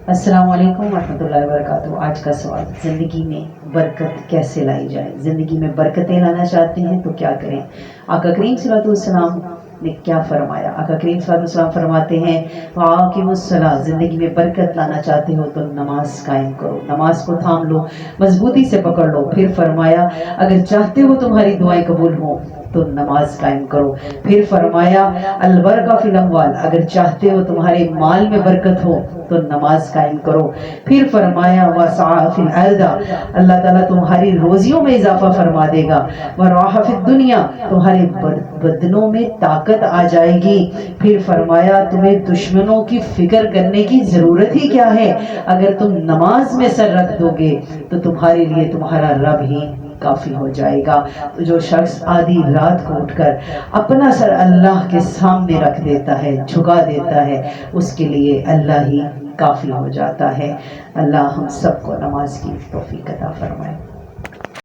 السلام علیکم ورحمۃ اللہ وبرکاتہ۔ آج کا سوال، زندگی میں برکت کیسے لائی جائے؟ زندگی میں برکتیں لانا چاہتے ہیں تو کیا کریں؟ آقا کریم صلی اللہ علیہ وسلم نے کیا فرمایا؟ آقا کریم صلی اللہ علیہ وسلم فرماتے ہیں وَأَقِیمُوا الصَّلَاةَ، زندگی میں برکت لانا چاہتے ہو تو نماز قائم کرو، نماز کو تھام لو، مضبوطی سے پکڑ لو۔ پھر فرمایا اگر چاہتے ہو تمہاری دعائیں قبول ہوں تو نماز قائم کرو۔ پھر فرمایا البرکہ فی الاموال، اگر چاہتے ہو تمہارے مال میں برکت ہو تو نماز قائم کرو۔ پھر فرمایا وَسَعَ فِي الْأَرْضِ، اللہ تعالیٰ تمہاری روزیوں میں اضافہ فرما دے گا۔ وَرَاحَ فِي الدُّنْيَا، تمہارے بدنوں میں طاقت آ جائے گی۔ پھر فرمایا تمہیں دشمنوں کی فکر کرنے کی ضرورت ہی کیا ہے، اگر تم نماز میں سر رکھ دو گے تو تمہارے لیے تمہارا رب ہی کافی ہو جائے گا۔ تو جو شخص آدھی رات کو اٹھ کر اپنا سر اللہ کے سامنے رکھ دیتا ہے، جھکا دیتا ہے، اس کے لیے اللہ ہی کافی ہو جاتا ہے۔ اللہ ہم سب کو نماز کی توفیق عطا فرمائے۔